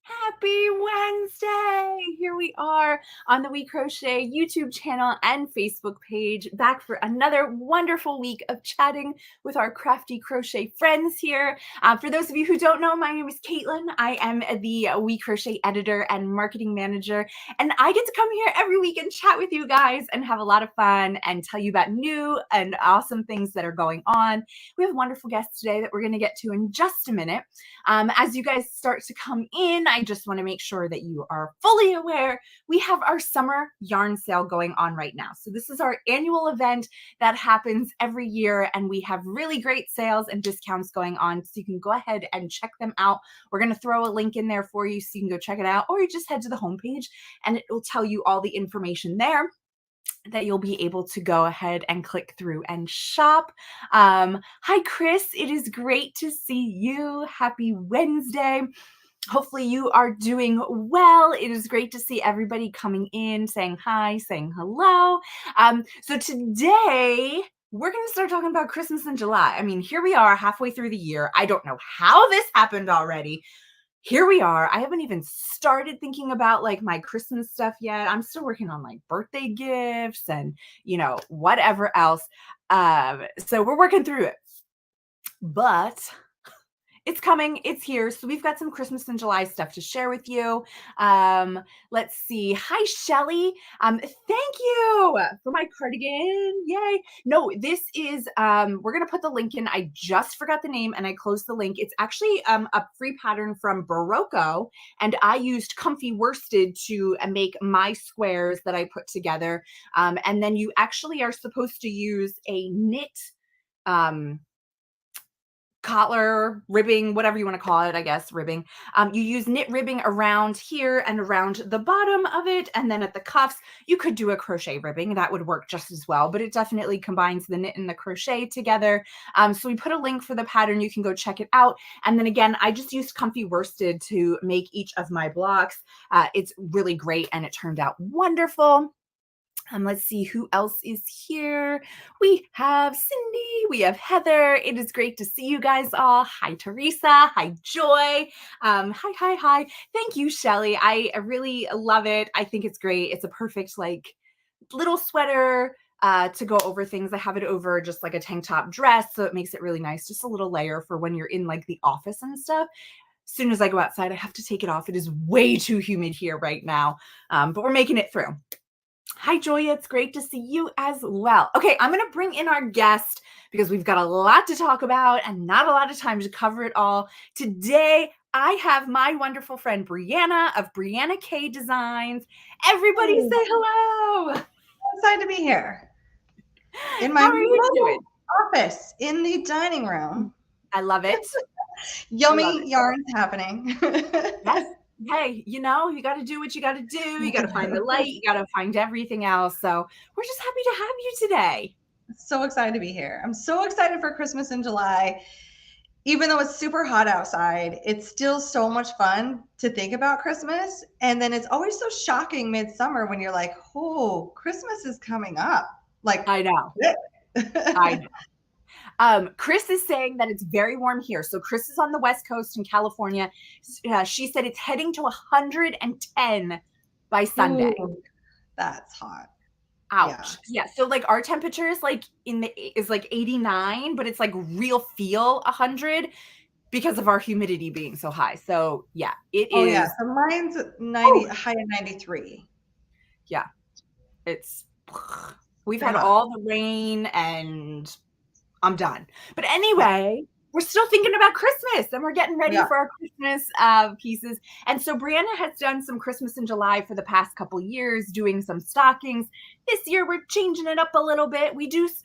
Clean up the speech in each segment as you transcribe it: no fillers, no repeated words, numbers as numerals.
Happy Wednesday! Here we are on the WeCrochet YouTube channel and Facebook page, back for another wonderful week of chatting with our crafty crochet friends here. For those of you who don't know, my name is Katelyn. I am the WeCrochet editor and marketing manager, and I get to come here every week and chat with you guys and have a lot of fun and tell you about new and awesome things that are going on. We have a wonderful guest today that we're going to get to in just a minute. As you guys start to come in, I just want to make sure that you are fully aware we have our summer yarn sale going on right now. So this is our annual event that happens every year, and we have really great sales and discounts going on. So you can go ahead and check them out. We're going to throw a link in there for you so you can go check it out, or you just head to the homepage and it will tell you all the information there that you'll be able to go ahead and click through and shop. Hi, Chris. It is great to see you. Happy Wednesday. Hopefully you are doing well. It is great to see everybody coming in, saying hi, saying hello. So today, we're going to start talking about Christmas in July. I mean, here we are halfway through the year. I don't know how this happened already. Here we are. I haven't even started thinking about like my Christmas stuff yet. I'm still working on like birthday gifts and, whatever else. So we're working through it. But it's coming. It's here. So we've got some Christmas in July stuff to share with you. Let's see. Hi, Shelly. Thank you for my cardigan. Yay. No, this is, we're going to put the link in. I just forgot the name and I closed the link. It's actually a free pattern from Barocco. And I used comfy worsted to make my squares that I put together. And then you actually are supposed to use a knit, collar, ribbing, whatever you want to call it, I guess, ribbing. You use knit ribbing around here and around the bottom of it. And then at the cuffs, you could do a crochet ribbing. That would work just as well, but it definitely combines the knit and the crochet together. So we put a link for the pattern. You can go check it out. And then again, I just used comfy worsted to make each of my blocks. It's really great and it turned out wonderful. Let's see who else is here. We have Cindy, we have Heather. It is great to see you guys all. Hi, Teresa. Hi, Joy. Hi. Thank you, Shelly. I really love it. I think it's great. It's a perfect like little sweater to go over things. I have it over just like a tank top dress, so it makes it really nice. Just a little layer for when you're in like the office and stuff. As soon as I go outside, I have to take it off. It is way too humid here right now, but we're making it through. Hi, Joya. It's great to see you as well. Okay, I'm going to bring in our guest because we've got a lot to talk about and not a lot of time to cover it all. Today, I have my wonderful friend Briana of Briana K Designs. Everybody say hello. I'm excited to be here in my office in the dining room. I love it. Yummy yarns happening. Yes. Hey, you got to do what you got to do. You got to find the light. You got to find everything else. So we're just happy to have you today. So excited to be here. I'm so excited for Christmas in July. Even though it's super hot outside, it's still so much fun to think about Christmas. And then it's always so shocking midsummer when you're like, oh, Christmas is coming up. Like, I know. I know. Chris is saying that it's very warm here. So Chris is on the West Coast in California. She said it's heading to 110 by Sunday. Ooh, that's hot. Ouch. Yeah. So like our temperature is like is like 89, but it's like real feel 100 because of our humidity being so high. So yeah, it is. Yeah. So mine's 90, high of 93. Yeah. We've had all the rain and I'm done. But anyway, we're still thinking about Christmas and we're getting ready for our Christmas pieces. And so Briana has done some Christmas in July for the past couple years, doing some stockings. This year we're changing it up a little bit.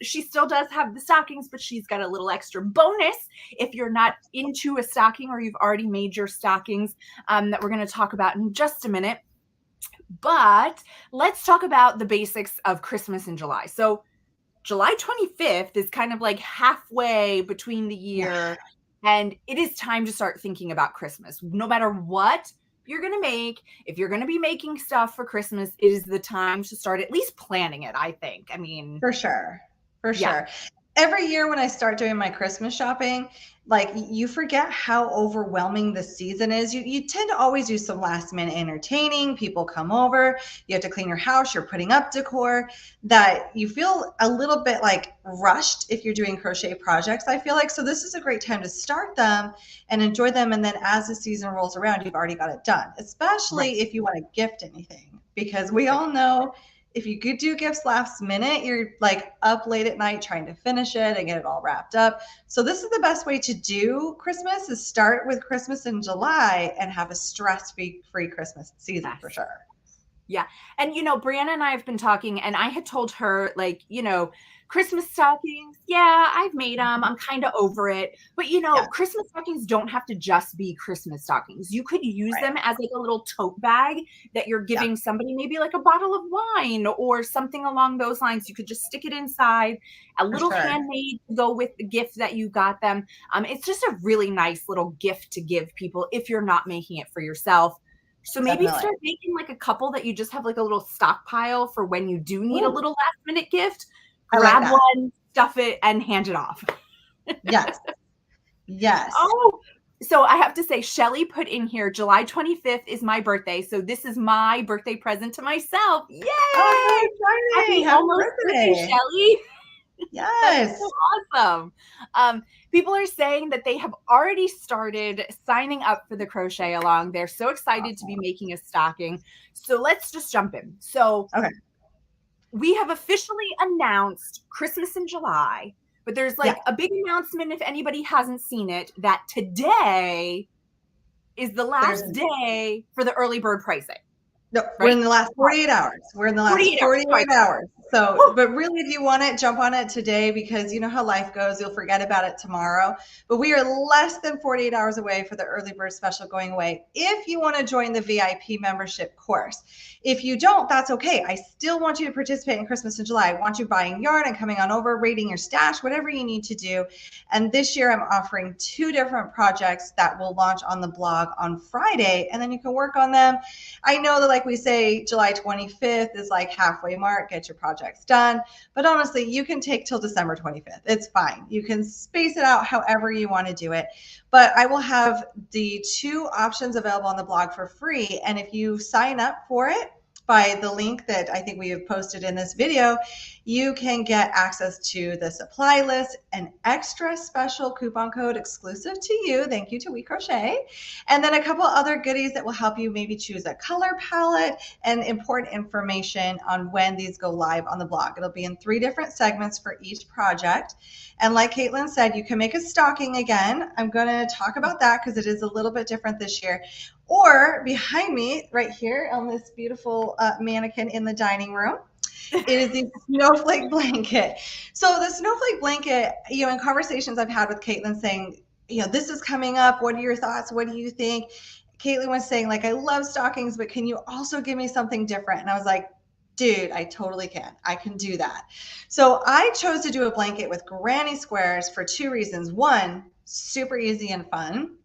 She still does have the stockings, but she's got a little extra bonus if you're not into a stocking or you've already made your stockings that we're going to talk about in just a minute. But let's talk about the basics of Christmas in July. So July 25th is kind of like halfway between the year, and it is time to start thinking about Christmas. No matter what you're going to make, if you're going to be making stuff for Christmas, it is the time to start at least planning it, I think. I mean, for sure. every year when I start doing my Christmas shopping, like you forget how overwhelming the season is. You tend to always do some last minute entertaining. People come over, you have to clean your house, you're putting up decor, that you feel a little bit like rushed if you're doing crochet projects, I feel like. So this is a great time to start them and enjoy them. And then as the season rolls around, you've already got it done, Right. especially if you want to gift anything, because we Right. all know if you could do gifts last minute, you're like up late at night trying to finish it and get it all wrapped up. So this is the best way to do Christmas, is start with Christmas in July and have a stress-free Christmas season for Yes. sure. Yeah. And, Brianna and I have been talking, and I had told her, like, Christmas stockings, yeah, I've made them. I'm kind of over it. But, Yeah, Christmas stockings don't have to just be Christmas stockings. You could use right. them as like a little tote bag that you're Yeah, giving somebody, maybe like a bottle of wine or something along those lines. You could just stick it inside, a for little sure. handmade to go with the gift that you got them. It's just a really nice little gift to give people if you're not making it for yourself. So maybe Definitely. start making like a couple that you just have like a little stockpile for when you do need a Ooh, little last minute gift. I like Grab that. one, stuff it, and hand it off. Yes. Yes. Oh, so I have to say, Shelly put in here July 25th is my birthday. So this is my birthday present to myself. Oh, how Yay! exciting. Happy Happy almost birthday, birthday. Shelly. That's so Yes. awesome. People are saying that they have already started signing up for the crochet along. They're so excited to be Awesome. making a stocking. So let's just jump in. So Okay. we have officially announced Christmas in July, but there's Yeah. like a big announcement, if anybody hasn't seen it, that today is the There's last day for the early bird pricing, No, we're right? in the last 48 hours. We're in the last 48 hours. 48 Sorry. hours. So, Woo! but really, if you want it, jump on it today, because you know how life goes. You'll forget about it tomorrow. But we are less than 48 hours away for the early bird special going away. If you want to join the VIP membership course, if you don't, that's okay. I still want you to participate in Christmas in July. I want you buying yarn and coming on over, rating your stash, whatever you need to do. And this year, I'm offering 2 different projects that will launch on the blog on Friday, and then you can work on them. I know that, like we say, July 25th is like halfway mark, get your projects done. But honestly, you can take till December 25th. It's fine. You can space it out however you want to do it. But I will have the 2 options available on the blog for free. And if you sign up for it by the link that I think we have posted in this video, you can get access to the supply list, an extra special coupon code exclusive to you. Thank you to WeCrochet. And then a couple other goodies that will help you maybe choose a color palette and important information on when these go live on the blog. It'll be in 3 different segments for each project. And like Katelyn said, you can make a stocking again. I'm going to talk about that because it is a little bit different this year. Or behind me, right here on this beautiful mannequin in the dining room, it is the snowflake blanket. So the snowflake blanket, in conversations I've had with Katelyn saying, this is coming up. What are your thoughts? What do you think? Katelyn was saying, like, I love stockings, but can you also give me something different? And I was like, dude, I totally can. I can do that. So I chose to do a blanket with granny squares for 2 reasons. One, super easy and fun,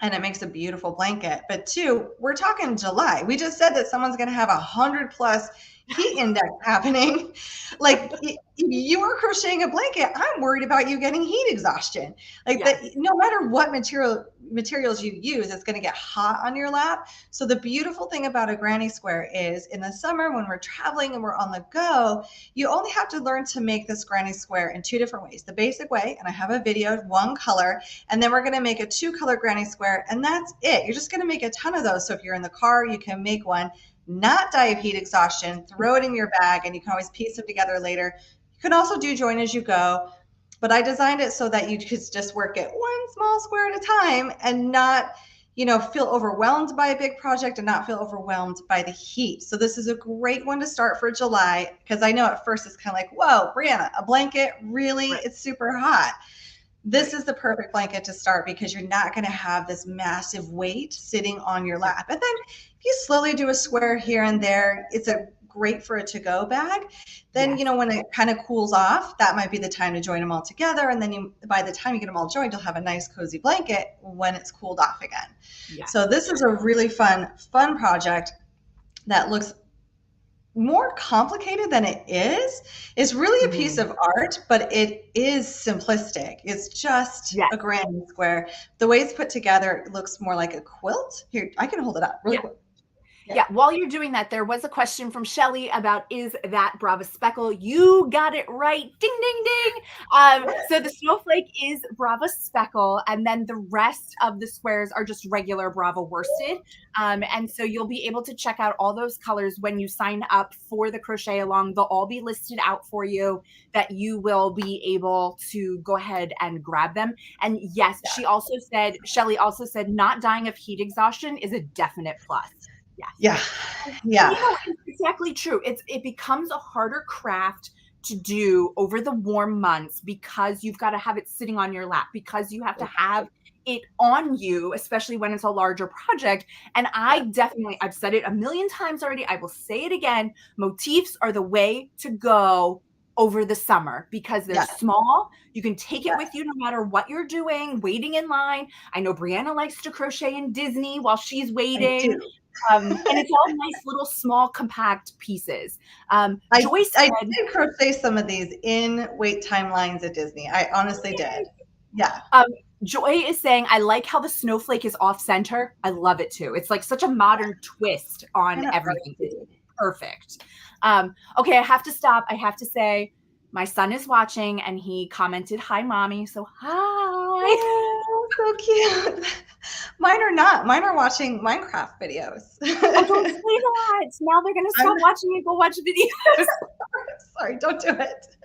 and it makes a beautiful blanket. But 2, we're talking July. We just said that someone's going to have 100 plus heat index happening. Like, if you are crocheting a blanket, I'm worried about you getting heat exhaustion. Like Yes. that, no matter what materials you use, it's going to get hot on your lap. So the beautiful thing about a granny square is, in the summer when we're traveling and we're on the go, you only have to learn to make this granny square in 2 different ways. The basic way, and I have a video, 1 color, and then we're going to make a 2-color granny square, and that's it. You're just going to make a ton of those. So if you're in the car, you can make one, not die of heat exhaustion, throw it in your bag, and you can always piece them together later. You can also do join as you go, but I designed it so that you could just work it 1 small square at a time and not, feel overwhelmed by a big project and not feel overwhelmed by the heat. So this is a great one to start for July, because I know at first it's kind of like, whoa, Briana, a blanket? Really? Right. It's super hot. This Right. is the perfect blanket to start, because you're not going to have this massive weight sitting on your lap. And then if you slowly do a square here and there, it's a great for a to-go bag. Then, Yes. when it kind of cools off, that might be the time to join them all together. And then by the time you get them all joined, you'll have a nice cozy blanket when it's cooled off again. Yes. So this is a really fun project that looks more complicated than it is. It's really a piece Mhm. of art, but it is simplistic. It's just Yes. a granny square. The way it's put together, it looks more like a quilt. Here, I can hold it up really Yeah. quick. Yeah. Yeah, while you're doing that, there was a question from Shelly about is that Brava Speckle? You got it right. Ding, ding, ding. So the snowflake is Brava Speckle, and then the rest of the squares are just regular Brava worsted. And so you'll be able to check out all those colors when you sign up for the crochet along. They'll all be listed out for you that you will be able to go ahead and grab them. And yes, Shelly also said, not dying of heat exhaustion is a definite plus. Yes. Yeah. And, Yeah. it's exactly true. It becomes a harder craft to do over the warm months because you've got to have it sitting on your lap, because you have to have it on you, especially when it's a larger project. And I've said it a million times already. I will say it again. Motifs are the way to go over the summer because they're Yeah. small. You can take it with you no matter what you're doing, waiting in line. I know Briana likes to crochet in Disney while she's I waiting. do. And it's all nice little small compact pieces. I Joyce I said, did crochet some of these in wait timelines at Disney. I honestly did. Yeah. um, Joy is saying, I like how the snowflake is off center. I love it too. It's like such a modern twist on Kind of everything. It's artsy. perfect. Okay, I have to stop. I have to say, my son is watching and he commented, hi, mommy. So, hi. Oh, so cute. Mine are not. Mine are watching Minecraft videos. Oh, don't say that. Now they're going to I'm stop watching and go watch videos. sorry, don't do it.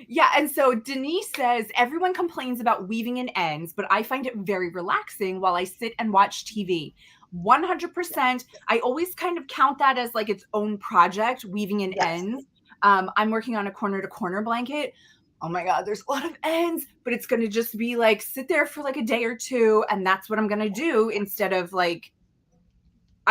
Yeah, and so Denise says everyone complains about weaving in ends, but I find it very relaxing while I sit and watch TV. 100%. I always kind of count that as like its own project, weaving in Yes. ends. I'm working on a corner to corner blanket. Oh my God, there's a lot of ends, but it's going to just be like sit there for like a day or two, and that's what I'm going to do instead of like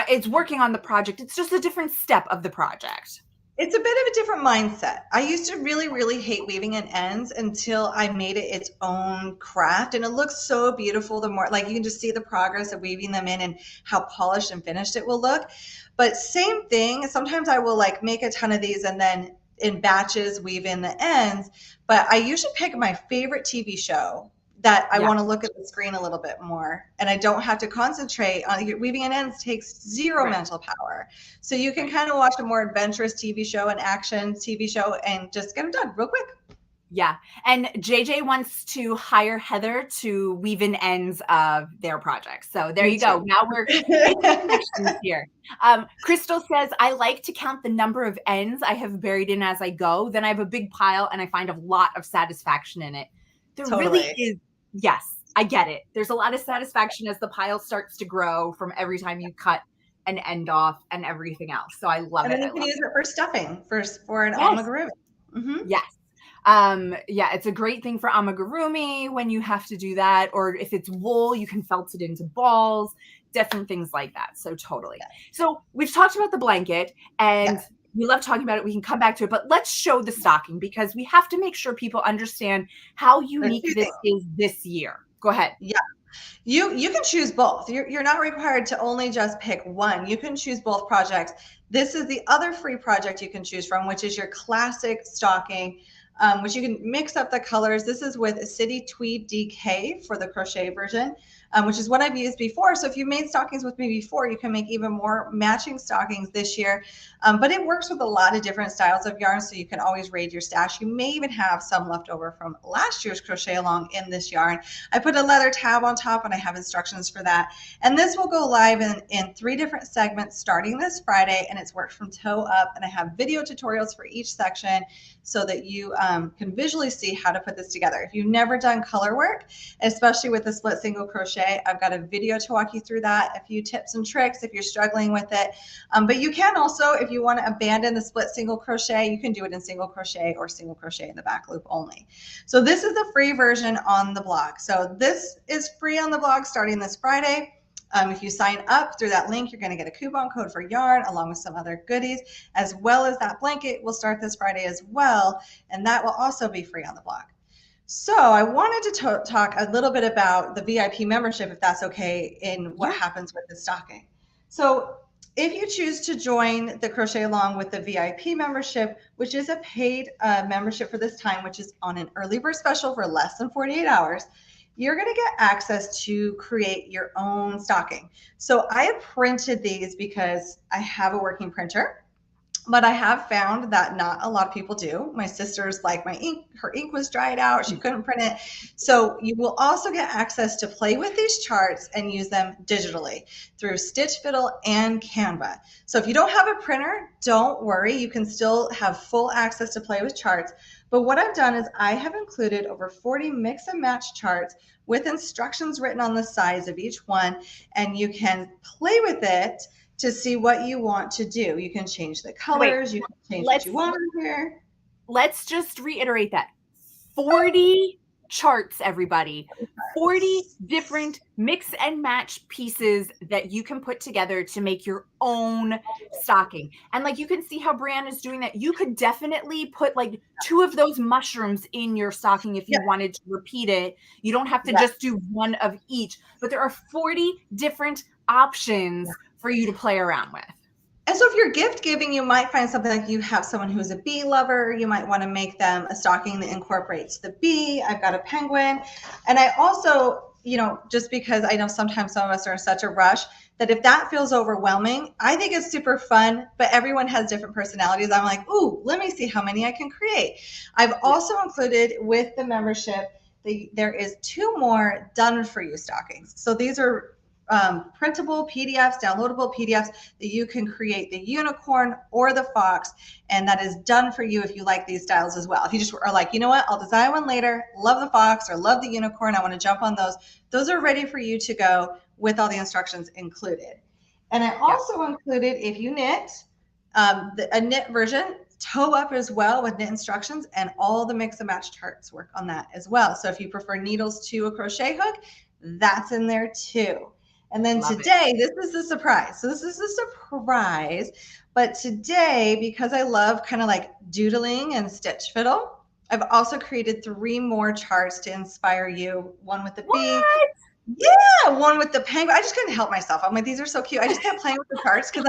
it's working on the project. It's just a different step of the project. It's a bit of a different mindset. I used to really, really hate weaving in ends until I made it its own craft. And it looks so beautiful. The more, like, you can just see the progress of weaving them in and how polished and finished it will look. But same thing, sometimes I will like make a ton of these and then in batches weave in the ends. But I usually pick my favorite TV show that I Yeah. want to look at the screen a little bit more and I don't have to concentrate on weaving in ends takes zero Right. mental power. So you can kind of watch a more adventurous TV show, an action TV show, and just get them done real quick. Yeah. And JJ wants to hire Heather to weave in ends of their projects. So there Me you go. too. Now we're making connections here. Crystal says, I like to count the number of ends I have buried in as I go. Then I have a big pile and I find a lot of satisfaction in it. There really Totally. is. Yes, I get it. There's a lot of satisfaction as the pile starts to grow from every time you cut an end off and everything else. So I love And it. then I you can love use it. it for stuffing for an Yes. amigurumi. Mm-hmm. Yes. Yeah, it's a great thing for amigurumi when you have to do that, or if it's wool, you can felt it into balls, different things like that. So totally. So we've talked about the blanket and we love talking about it. We can come back to it, but let's show the stocking because we have to make sure people understand how unique this is this year. Go ahead. Yeah. You can choose both. You're not required to only just pick one. You can choose both projects. This is the other free project you can choose from, which is your classic stocking, which you can mix up the colors. This is with City Tweed DK for the crochet version, which is what I've used before. So if you made stockings with me before, you can make even more matching stockings this year. But it works with a lot of different styles of yarn, so you can always raid your stash. You may even have some left over from last year's crochet along in this yarn. I put a leather tab on top and I have instructions for that. And this will go live in 3 different segments starting this Friday, and it's worked from toe up. And I have video tutorials for each section so that you can visually see how to put this together. If you've never done color work, especially with the split single crochet, I've got a video to walk you through that, a few tips and tricks if you're struggling with it. But you can also, if you want to abandon the split single crochet, you can do it in single crochet or single crochet in the back loop only. So this is the free version on the blog. So this is free on the blog starting this Friday. If you sign up through that link, you're going to get a coupon code for yarn along with some other goodies, as well as that blanket will start this Friday as well. And that will also be free on the blog. So I wanted to talk a little bit about the VIP membership, if that's okay, in what happens with the stocking. So if you choose to join the Crochet Along with the VIP membership, which is a paid membership for this time, which is on an early bird special for less than 48 hours, you're going to get access to create your own stocking. So I have printed these because I have a working printer. But I have found that not a lot of people do. My sister's like, her ink was dried out. She couldn't print it. So you will also get access to play with these charts and use them digitally through Stitch Fiddle and Canva. So if you don't have a printer, don't worry. You can still have full access to play with charts. But what I've done is I have included over 40 mix and match charts with instructions written on the sides of each one, and you can play with it to see what you want to do. You can change the colors, you can change what you want here. Let's just reiterate that. 40 charts, everybody. 40 different mix and match pieces that you can put together to make your own stocking. And like you can see how Briana is doing that. You could definitely put like 2 of those mushrooms in your stocking if you wanted to repeat it. You don't have to just do one of each, but there are 40 different options for you to play around with. And so if you're gift giving, you might find something like you have someone who's a bee lover. You might want to make them a stocking that incorporates the bee. I've got a penguin. And I also, just because I know sometimes some of us are in such a rush, that if that feels overwhelming, I think it's super fun, but everyone has different personalities. I'm like, ooh, let me see how many I can create. I've also included with the membership, there is 2 more done for you stockings. So these are printable PDFs, downloadable PDFs that you can create the unicorn or the fox, and that is done for you if you like these styles as well. If you just are like, you know what, I'll design one later, love the fox or love the unicorn, I want to jump on those are ready for you to go with all the instructions included. And I also included, if you knit, a knit version, toe up as well with knit instructions, and all the mix and match charts work on that as well. So if you prefer needles to a crochet hook, that's in there too. And then today, this is the surprise. So this is a surprise. But today, because I love kind of like doodling and stitch fiddle, I've also created 3 more charts to inspire you. One with the bee. Yeah, one with the penguin. I just couldn't help myself. I'm like, these are so cute. I just kept playing with the charts because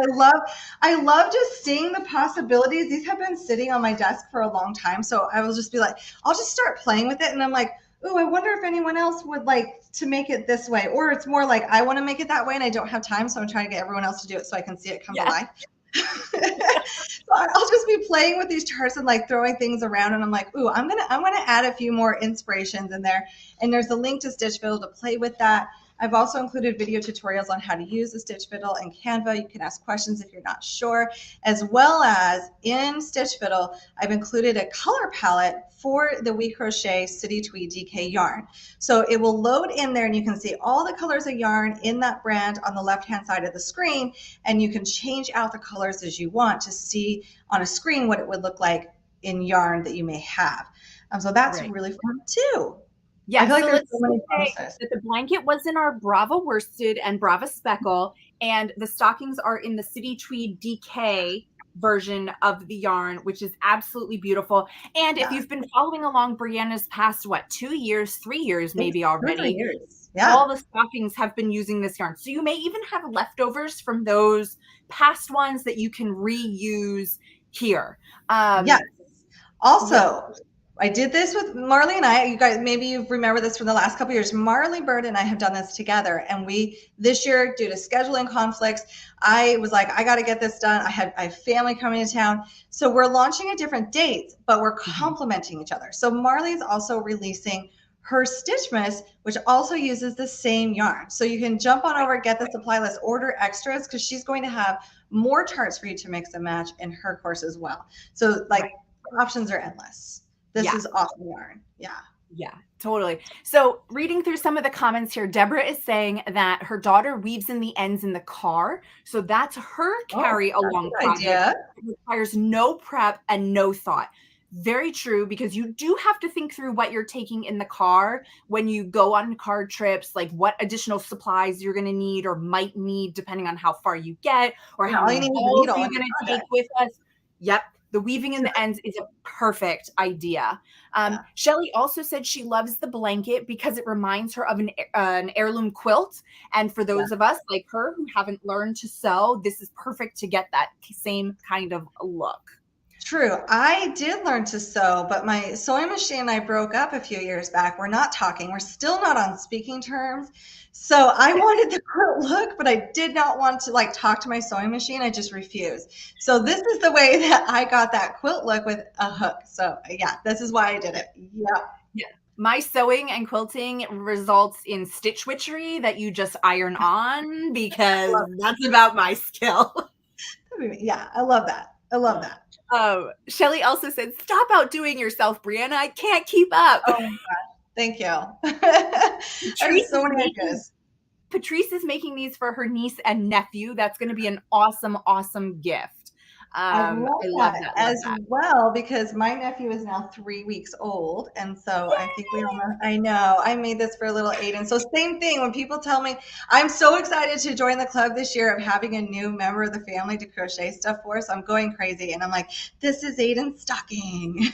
I love just seeing the possibilities. These have been sitting on my desk for a long time. So I will just be like, I'll just start playing with it. And I'm like, oh, I wonder if anyone else would like to make it this way. Or it's more like, I want to make it that way and I don't have time. So I'm trying to get everyone else to do it so I can see it come to life. So I'll just be playing with these charts and like throwing things around. And I'm like, ooh, I'm gonna add a few more inspirations in there. And there's a link to Stitch Fiddle to play with that. I've also included video tutorials on how to use the Stitch Fiddle and Canva. You can ask questions if you're not sure, as well as in Stitch Fiddle, I've included a color palette for the WeCrochet City Tweed DK yarn. So it will load in there and you can see all the colors of yarn in that brand on the left-hand side of the screen, and you can change out the colors as you want to see on a screen what it would look like in yarn that you may have. So that's really fun too. Yeah, so let's say that the blanket was in our Brava worsted and Brava speckle, and the stockings are in the City Tweed DK version of the yarn, which is absolutely beautiful. And if you've been following along Briana's past, 2 years, 3 years maybe already, all the stockings have been using this yarn. So you may even have leftovers from those past ones that you can reuse here. Also, I did this with Marley and I. You guys, maybe you remember this from the last couple of years. Marley Bird and I have done this together. And this year, due to scheduling conflicts, I was like, I got to get this done. I have family coming to town. So we're launching at different dates, but we're complementing each other. So Marley's also releasing her Stitchmas, which also uses the same yarn. So you can jump on over, get the supply list, order extras, because she's going to have more charts for you to mix and match in her course as well. So options are endless. This is awesome yarn. Yeah, totally. So reading through some of the comments here, Deborah is saying that her daughter weaves in the ends in the car. So that's her carry along project. It requires no prep and no thought. Very true, because you do have to think through what you're taking in the car when you go on car trips, like what additional supplies you're going to need or might need depending on how far you get or how many balls you're going to take with us. Yep. The weaving in the ends is a perfect idea. Yeah. Shelly also said she loves the blanket because it reminds her of an heirloom quilt. And for Yeah. those of us like her who haven't learned to sew, this is perfect to get that same kind of look. True. I did learn to sew, but my sewing machine and I broke up a few years back. We're not talking. We're still not on speaking terms. So I wanted the quilt look, but I did not want to like talk to my sewing machine. I just refused. So this is the way that I got that quilt look with a hook. So yeah, this is why I did it. Yeah. Yeah. My sewing and quilting results in stitch witchery that you just iron on because that's about my skill. Yeah, I love that. I love that. Shelly also said, "Stop outdoing yourself, Briana. I can't keep up." Oh my gosh. Thank you. I have Patrice so is many making ideas. Patrice is making these for her niece and nephew. That's going to be an awesome, awesome gift. I I love love that that. Love as that. well because my nephew is now 3 weeks old. And so I think we all know, I know I made this for little Aiden. So same thing when people tell me I'm so excited to join the club this year of having a new member of the family to crochet stuff for. So I'm going crazy and I'm like, this is Aiden's stocking.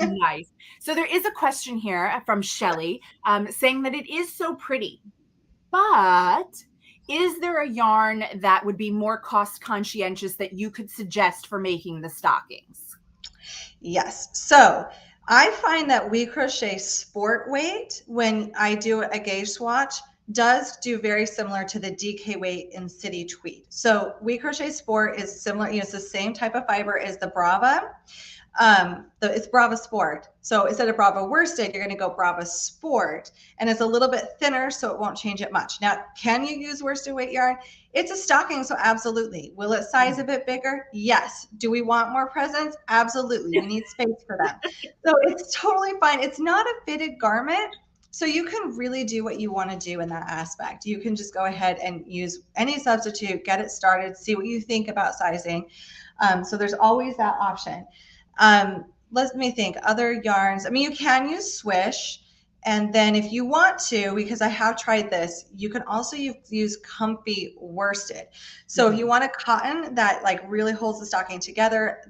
Nice. So there is a question here from Shelly saying that it is so pretty, but is there a yarn that would be more cost conscientious that you could suggest for making the stockings? Yes. So I find that WeCrochet sport weight, when I do a gauge swatch, does do very similar to the DK weight in City Tweed. So WeCrochet sport is similar, it's the same type of fiber as the Brava. It's Brava Sport. So instead of Brava worsted, you're going to go Brava Sport, and it's a little bit thinner, so it won't change it much. Now, can you use worsted weight yarn? It's a stocking, so absolutely. Will it size a bit bigger? Yes. Do we want more presents? Absolutely. We need space for them. So it's totally fine. It's not a fitted garment. So you can really do what you want to do in that aspect. You can just go ahead and use any substitute, get it started, see what you think about sizing. So there's always that option. Let me think, other yarns. I mean, you can use Swish. And then if you want to, because I have tried this, you can also use comfy worsted. So if you want a cotton that like really holds the stocking together,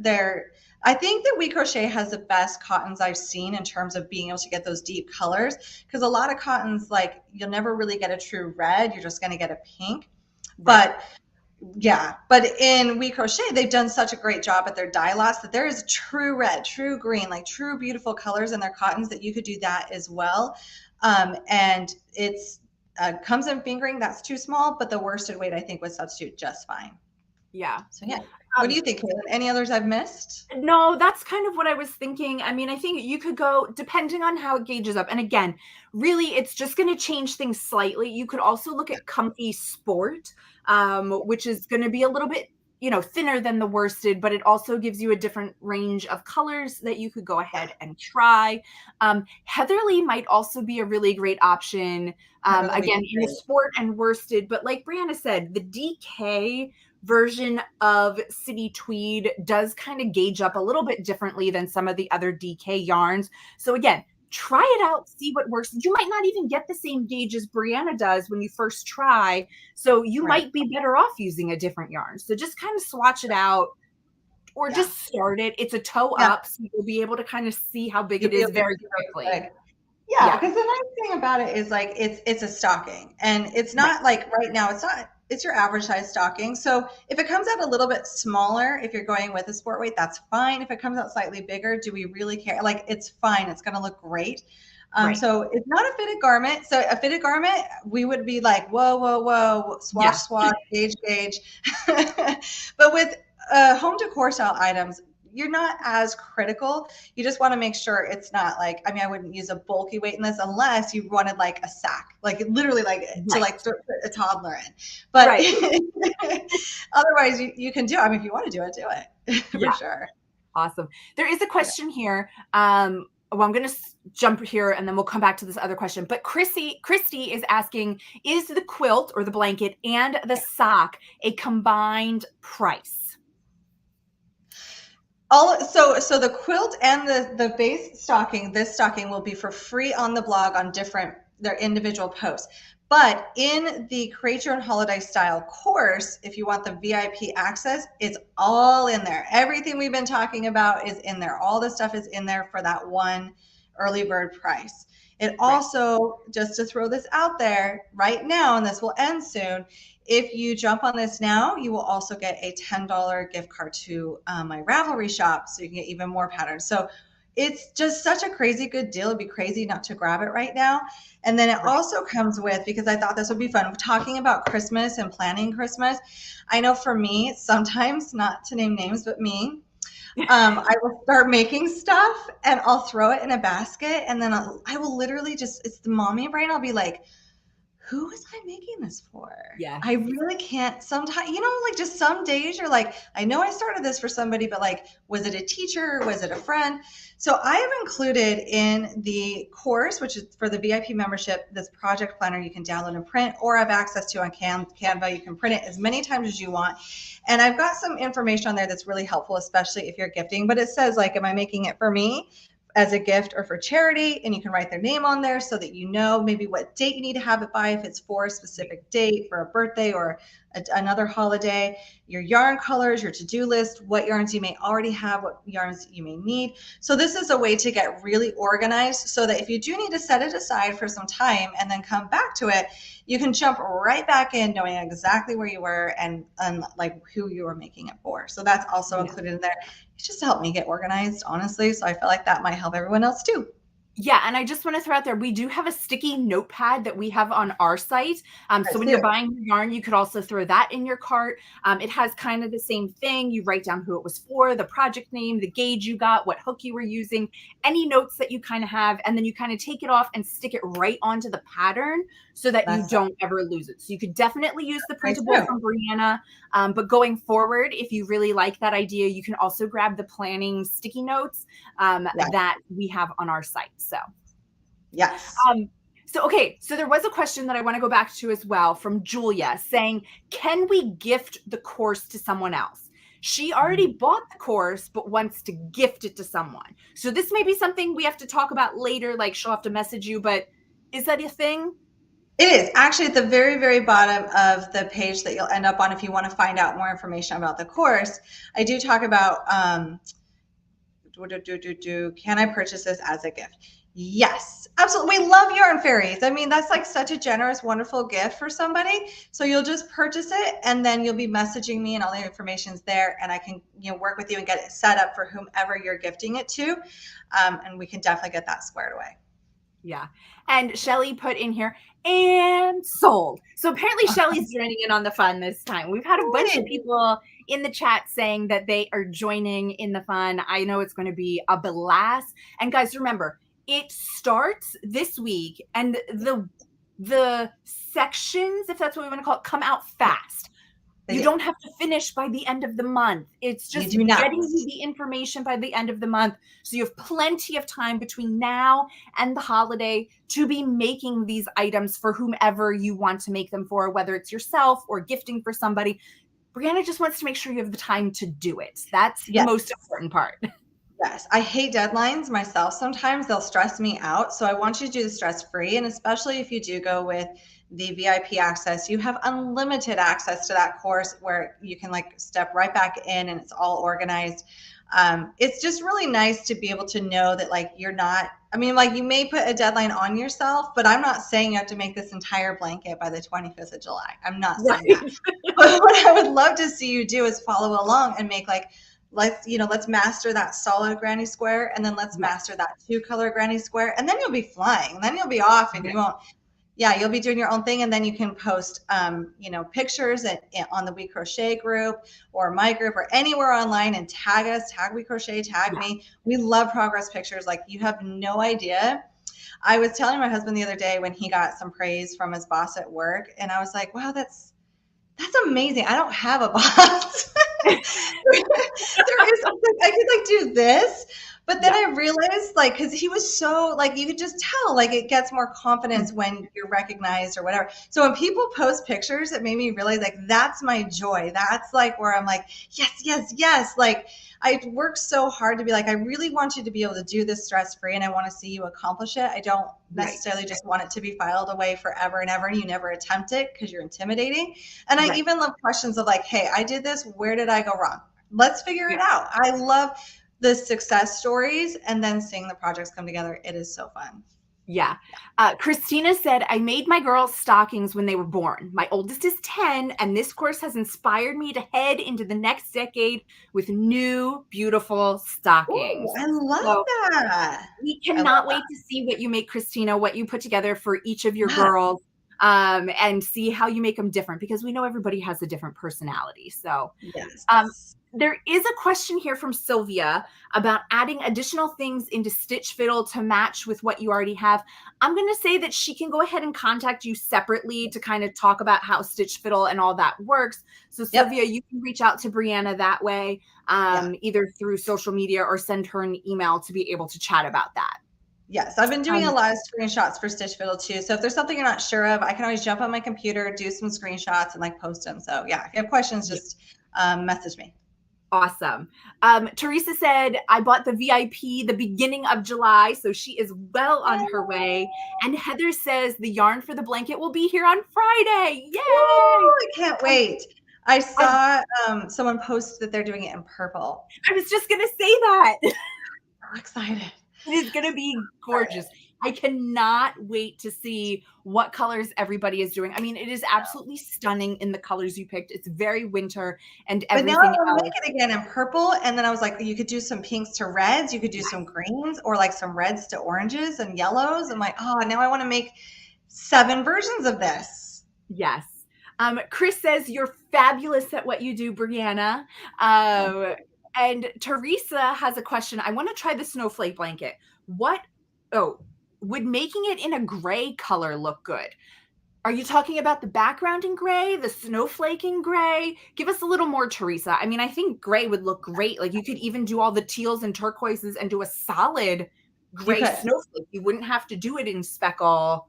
I think that WeCrochet has the best cottons I've seen in terms of being able to get those deep colors. Because a lot of cottons, like you'll never really get a true red, you're just going to get a pink. Right. But yeah, but in WeCrochet, they've done such a great job at their dye lots that there is true red, true green, like true beautiful colors in their cottons that you could do that as well. And it's comes in fingering, that's too small, but the worsted weight I think would substitute just fine. Yeah. So yeah, what do you think, Katelyn? Any others I've missed? No, that's kind of what I was thinking. I mean, I think you could go depending on how it gauges up. And again, really, it's just going to change things slightly. You could also look at Comfy Sport, which is going to be a little bit, thinner than the worsted, but it also gives you a different range of colors that you could go ahead and try. Heatherly might also be a really great option. Again, in the sport and worsted, but like Briana said, the DK version of City Tweed does kind of gauge up a little bit differently than some of the other DK yarns. So again, try it out, see what works. You might not even get the same gauge as Briana does when you first try. So you might be better off using a different yarn. So just kind of swatch it out or just start it. It's a toe up, so you'll be able to kind of see how big it is very quickly. Yeah, because the nice thing about it is like it's a stocking, and it's not like right now it's your average size stocking. So if it comes out a little bit smaller, if you're going with a sport weight, that's fine. If it comes out slightly bigger, do we really care? Like it's fine. It's going to look great. So it's not a fitted garment. So a fitted garment, we would be like, whoa, whoa, whoa, swatch, swatch, gauge, gauge. But with home decor style items, you're not as critical. You just want to make sure it's not like, I mean, I wouldn't use a bulky weight in this unless you wanted like a sack, like literally like to like put a toddler in. But otherwise you can do it. I mean, if you want to do it for sure. Awesome. There is a question here. Well, I'm going to jump here and then we'll come back to this other question. But Christy is asking, is the quilt or the blanket and the sock a combined price? So the quilt and the base stocking, this stocking will be for free on the blog on their individual posts. But in the Create Your Own Holiday Style course, if you want the VIP access, it's all in there. Everything we've been talking about is in there. All the stuff is in there for that one early bird price. It also, just to throw this out there right now, and this will end soon, if you jump on this now, you will also get a $10 gift card to my Ravelry shop, so you can get even more patterns. So it's just such a crazy good deal. It'd be crazy not to grab it right now. And then it also comes with, because I thought this would be fun, talking about Christmas and planning Christmas. I know for me, sometimes, not to name names, but me, I will start making stuff and I'll throw it in a basket. And then I will literally just, it's the mommy brain. I'll be like, who was I making this for? Yeah. I really can't sometimes, like just some days you're like, I know I started this for somebody, but like, was it a teacher? Was it a friend? So I have included in the course, which is for the VIP membership, this project planner you can download and print, or have access to on Canva. You can print it as many times as you want. And I've got some information on there that's really helpful, especially if you're gifting, but it says like, am I making it for me as a gift or for charity? And you can write their name on there so that you know maybe what date you need to have it by, if it's for a specific date, for a birthday or another holiday, your yarn colors, your to-do list, what yarns you may already have, what yarns you may need. So this is a way to get really organized so that if you do need to set it aside for some time and then come back to it, you can jump right back in knowing exactly where you were and like who you were making it for. So that's also included in there. It's just to help me get organized, honestly. So I feel like that might help everyone else too. Yeah, and I just want to throw out there, we do have a sticky notepad that we have on our site. So when you're buying your yarn, you could also throw that in your cart. It has kind of the same thing. You write down who it was for, the project name, the gauge you got, what hook you were using, any notes that you kind of have, and then you kind of take it off and stick it right onto the pattern so that you don't ever lose it. So you could definitely use the printable from Briana, but going forward, if you really like that idea, you can also grab the planning sticky notes that we have on our site. So, yes. So there was a question that I want to go back to as well from Julia saying, can we gift the course to someone else? She already bought the course, but wants to gift it to someone. So this may be something we have to talk about later. Like she'll have to message you, but is that a thing? It is actually at the very, very bottom of the page that you'll end up on if you want to find out more information about the course. I do talk about, can I purchase this as a gift? Yes, absolutely. We love yarn fairies. I mean, that's like such a generous, wonderful gift for somebody. So you'll just purchase it and then you'll be messaging me and all the information's there and I can work with you and get it set up for whomever you're gifting it to. And we can definitely get that squared away. Yeah. And Shelly put in here, and sold. So apparently Shelly's joining in on the fun this time. We've had a bunch of people in the chat saying that they are joining in the fun. I know it's going to be a blast. And guys, remember, it starts this week and the sections, if that's what we want to call it, come out fast. You don't have to finish by the end of the month. It's just getting you the information by the end of the month. So you have plenty of time between now and the holiday to be making these items for whomever you want to make them for, whether it's yourself or gifting for somebody. Briana just wants to make sure you have the time to do it. That's the most important part. Yes, I hate deadlines myself. Sometimes they'll stress me out. So I want you to do the stress-free. And especially if you do go with the VIP access, you have unlimited access to that course where you can like step right back in and it's all organized. It's just really nice to be able to know that like you're not, I mean, like you may put a deadline on yourself, but I'm not saying you have to make this entire blanket by the 25th of July. I'm not saying that. But what I would love to see you do is follow along and make like, let's master that solid granny square and then let's master that 2-color granny square and then you'll be flying. Then you'll be off and you'll be doing your own thing and then you can post pictures on the WeCrochet group or my group or anywhere online and tag us, tag WeCrochet, tag me. We love progress pictures. Like you have no idea. I was telling my husband the other day when he got some praise from his boss at work and I was like, wow, that's amazing. I don't have a boss. There is something I could like do this, But then I realized, like, because he was so, like, you could just tell, like, it gets more confidence when you're recognized or whatever. So when people post pictures, it made me realize, like, that's my joy. That's, like, where I'm like, yes, yes, yes. Like, I worked so hard to be like, I really want you to be able to do this stress-free, and I want to see you accomplish it. I don't necessarily just want it to be filed away forever and ever, and you never attempt it because you're intimidating. And I even love questions of like, hey, I did this. Where did I go wrong? Let's figure it out. I love the success stories and then seeing the projects come together. It is so fun. Yeah. Christina said, I made my girls stockings when they were born. My oldest is 10, and this course has inspired me to head into the next decade with new, beautiful stockings. Ooh, I love that. We cannot wait to see what you make, Christina, what you put together for each of your girls, and see how you make them different, because we know everybody has a different personality. So there is a question here from Sylvia about adding additional things into Stitch Fiddle to match with what you already have. I'm going to say that she can go ahead and contact you separately to kind of talk about how Stitch Fiddle and all that works. So Sylvia, you can reach out to Briana that way, either through social media or send her an email to be able to chat about that. Yes, I've been doing a lot of screenshots for Stitch Fiddle too. So if there's something you're not sure of, I can always jump on my computer, do some screenshots, and like post them. So yeah, if you have questions, just message me. Awesome. Teresa said, I bought the VIP the beginning of July, so she is well on her way. And Heather says the yarn for the blanket will be here on Friday. Yay! Woo, I can't wait. I saw someone post that they're doing it in purple. I was just going to say that. I'm excited. It is going to be gorgeous. I cannot wait to see what colors everybody is doing. I mean, it is absolutely stunning in the colors you picked. It's very winter and everything else. But now I want to make it again in purple. And then I was like, you could do some pinks to reds. You could do some greens, or like some reds to oranges and yellows. I'm like, oh, now I want to make 7 versions of this. Yes. Chris says, you're fabulous at what you do, Briana. And Teresa has a question. I want to try the snowflake blanket. Would making it in a gray color look good? Are you talking about the background in gray, the snowflake in gray? Give us a little more, Teresa. I mean, I think gray would look great. Like, you could even do all the teals and turquoises and do a solid gray snowflake. You wouldn't have to do it in speckle.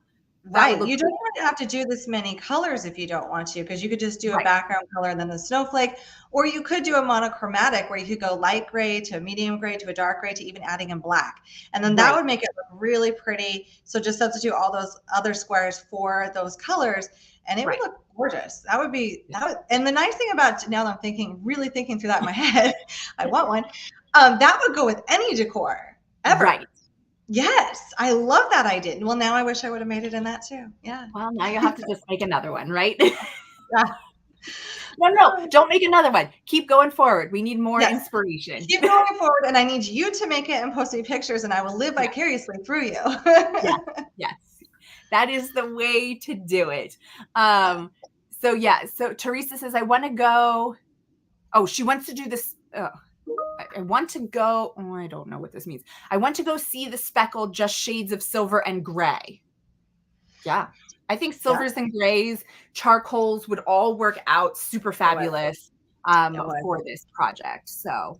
Right. You don't even have to do this many colors if you don't want to, because you could just do a background color and then the snowflake, or you could do a monochromatic where you could go light gray to a medium gray to a dark gray to even adding in black. And then that would make it look really pretty. So just substitute all those other squares for those colors and it would look gorgeous. That would be, and the nice thing about, now that I'm thinking, really thinking through that in my head, I want one, that would go with any decor ever. Right. Yes, I love that idea. Well, now I wish I would have made it in that too. Yeah. Well, now you have to just make another one, right? No, don't make another one. Keep going forward. We need more inspiration. Keep going forward, and I need you to make it and post me pictures, and I will live vicariously through you. Yes. That is the way to do it. So Teresa says, I want to go. Oh, she wants to do this. I want to go. Oh, I don't know what this means. I want to go see the speckled just shades of silver and gray. Yeah. I think silvers and grays, charcoals would all work out super fabulous for this project. So,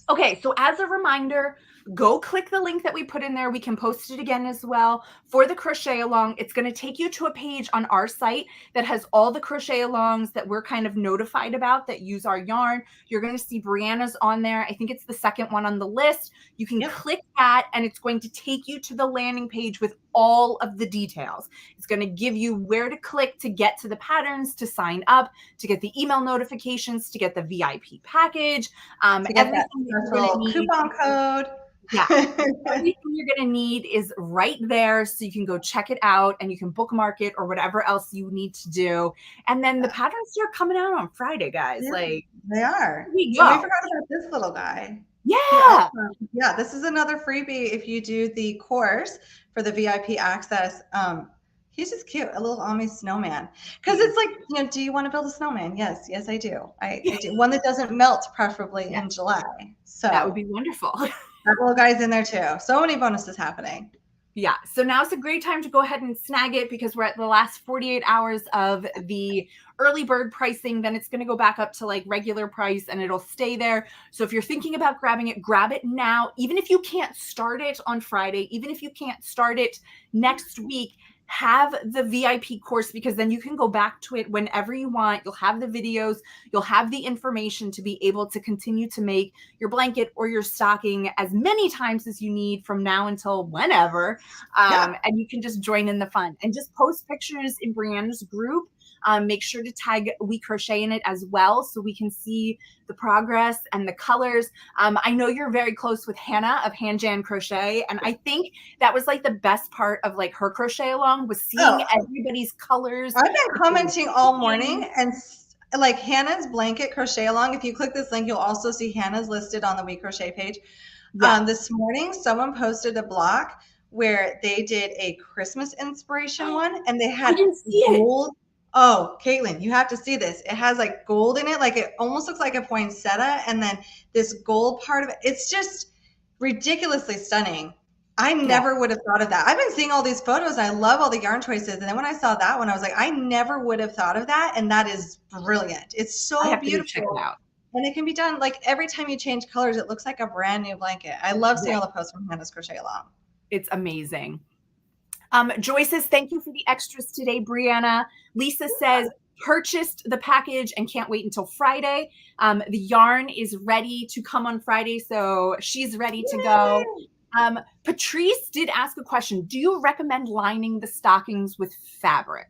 okay. So as a reminder, go click the link that we put in there. We can post it again as well for the crochet along. It's going to take you to a page on our site that has all the crochet alongs that we're kind of notified about that use our yarn. You're going to see Briana's on there. I think it's the second one on the list. You can click that and it's going to take you to the landing page with all of the details. It's going to give you where to click to get to the patterns, to sign up, to get the email notifications, to get the VIP package, everything that little coupon code. Yeah. Everything you're going to need is right there. So you can go check it out and you can bookmark it or whatever else you need to do. And then the patterns are coming out on Friday, guys. Yeah, like they are. We forgot about this little guy. Yeah. Yeah. This is another freebie. If you do the course for the VIP access, he's just cute, a little Ami snowman. Because it's like, do you want to build a snowman? Yes, I do. I do. One that doesn't melt, preferably in July. So that would be wonderful. That little guy's in there too. So many bonuses happening. Yeah, so now's a great time to go ahead and snag it because we're at the last 48 hours of the early bird pricing. Then it's going to go back up to like regular price and it'll stay there. So if you're thinking about grabbing it, grab it now. Even if you can't start it on Friday, even if you can't start it next week, have the VIP course because then you can go back to it whenever you want. You'll have the videos, you'll have the information to be able to continue to make your blanket or your stocking as many times as you need from now until whenever. And you can just join in the fun and just post pictures in Briana's group. Make sure to tag WeCrochet in it as well so we can see the progress and the colors. I know you're very close with Hannah of Jan Crochet, and I think that was like the best part of like her crochet along was seeing everybody's colors. I've been commenting all morning, and like Hannah's blanket crochet along. If you click this link, you'll also see Hannah's listed on the WeCrochet page. This morning, someone posted a block where they did a Christmas inspiration one, and they had gold. Oh, Katelyn, you have to see this. It has like gold in it. Like it almost looks like a poinsettia. And then this gold part of it, it's just ridiculously stunning. I never would have thought of that. I've been seeing all these photos. I love all the yarn choices. And then when I saw that one, I was like, I never would have thought of that. And that is brilliant. It's so beautiful. Check it out. And it can be done like every time you change colors, it looks like a brand new blanket. I love seeing all the posts from Hannah's Crochet Along. It's amazing. Joy says, thank you for the extras today, Briana. Lisa says, purchased the package and can't wait until Friday. The yarn is ready to come on Friday, so she's ready to go. Patrice did ask a question. Do you recommend lining the stockings with fabric?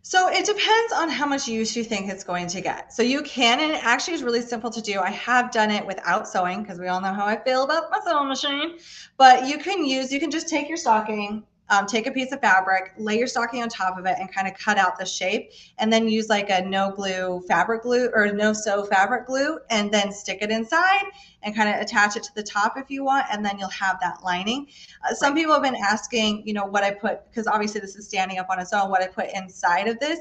So it depends on how much use you think it's going to get. So you can, and it actually is really simple to do. I have done it without sewing because we all know how I feel about my sewing machine. But you can just take your stocking, take a piece of fabric, lay your stocking on top of it and kind of cut out the shape and then use like a no glue fabric glue or no sew fabric glue and then stick it inside and kind of attach it to the top if you want. And then you'll have that lining. Some people have been asking, you know, what I put, because obviously this is standing up on its own, what I put inside of this.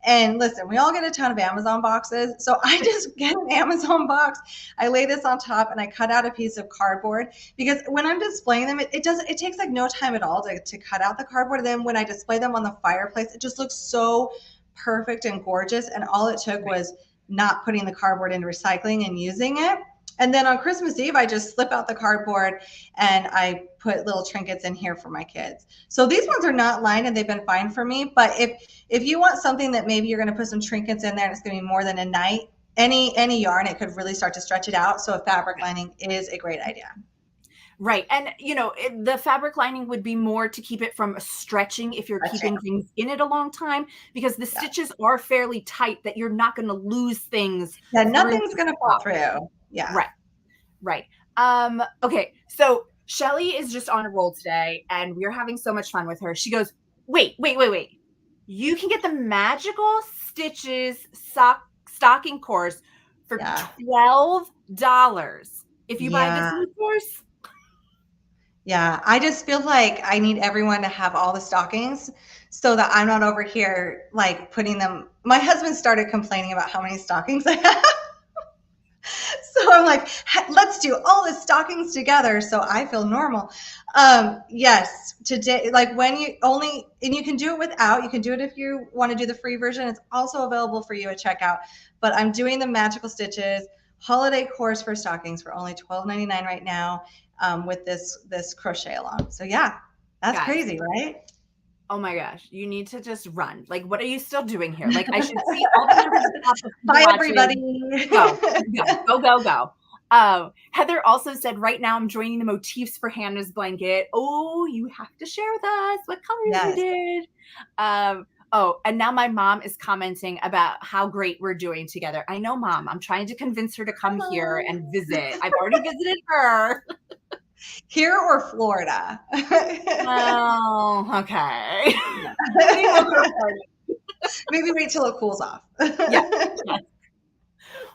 And listen, we all get a ton of Amazon boxes. So I just get an Amazon box. I lay this on top and I cut out a piece of cardboard because when I'm displaying them, it takes like no time at all to cut out the cardboard. And then when I display them on the fireplace, it just looks so perfect and gorgeous. And all it took was not putting the cardboard into recycling and using it. And then on Christmas Eve, I just slip out the cardboard and I put little trinkets in here for my kids. So these ones are not lined and they've been fine for me. But if you want something that maybe you're going to put some trinkets in there and it's going to be more than a night, any yarn, it could really start to stretch it out. So a fabric lining is a great idea. Right. And, you know, the fabric lining would be more to keep it from stretching if you're keeping things in it a long time, because the stitches are fairly tight that you're not going to lose things. Yeah, nothing's going to fall through. Yeah. Right. Okay. So Shelly is just on a roll today and we're having so much fun with her. She goes, wait. You can get the Magical Stitches stocking course for $12 if you buy this new course. Yeah. I just feel like I need everyone to have all the stockings so that I'm not over here like putting them. My husband started complaining about how many stockings I have. So I'm like, let's do all the stockings together so I feel normal. Yes, today, like and you can do it without, you can do it if you want to do the free version. It's also available for you at checkout. But I'm doing the Magical Stitches holiday course for stockings for only $12.99 right now with this crochet along. So yeah, that's crazy, right? Oh my gosh, you need to just run. Like, what are you still doing here? Like, I should see all the numbers. Bye, everybody. Go. Heather also said, right now I'm joining the motifs for Hannah's blanket. Oh, you have to share with us what colors you did. And now my mom is commenting about how great we're doing together. I know, Mom. I'm trying to convince her to come here and visit. I've already visited her. Here or Florida? Oh, okay. Maybe wait till it cools off. Yeah.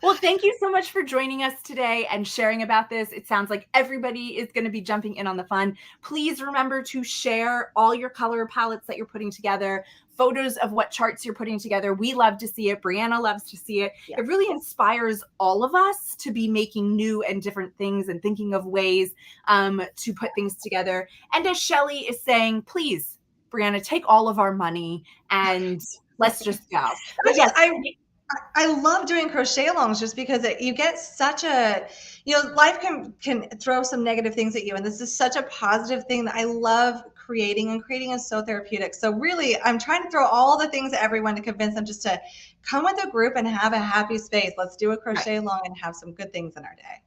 Well, thank you so much for joining us today and sharing about this. It sounds like everybody is going to be jumping in on the fun. Please remember to share all your color palettes that you're putting together, photos of what charts you're putting together. We love to see it. Briana loves to see it. Yeah. It really inspires all of us to be making new and different things and thinking of ways to put things together. And as Shelly is saying, please, Briana, take all of our money and let's just go. But yes, I love doing crochet alongs just because you get such a, life can throw some negative things at you. And this is such a positive thing that I love creating, and creating is so therapeutic. So really, I'm trying to throw all the things at everyone to convince them just to come with a group and have a happy space. Let's do a crochet along and have some good things in our day.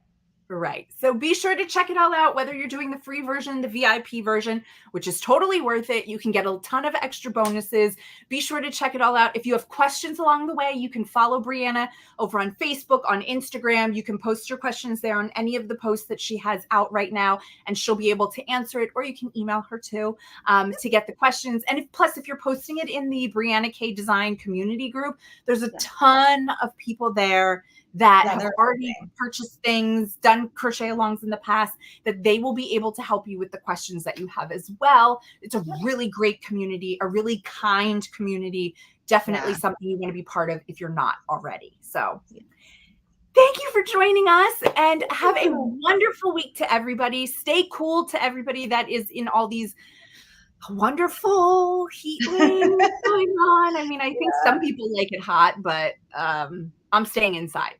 Right. So be sure to check it all out, whether you're doing the free version, the VIP version, which is totally worth it. You can get a ton of extra bonuses. Be sure to check it all out. If you have questions along the way, you can follow Briana over on Facebook, on Instagram. You can post your questions there on any of the posts that she has out right now, and she'll be able to answer it, or you can email her too to get the questions. And if you're posting it in the Briana K Design community group, there's a ton of people there that have already purchased things, done crochet alongs in the past, that they will be able to help you with the questions that you have as well. It's a really great community, a really kind community, definitely something you want to be part of if you're not already. So thank you for joining us, and have a wonderful week to everybody. Stay cool to everybody that is in all these wonderful heat waves going on. I mean, I think some people like it hot, but I'm staying inside.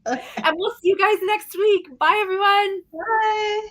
And we'll see you guys next week. Bye, everyone. Bye.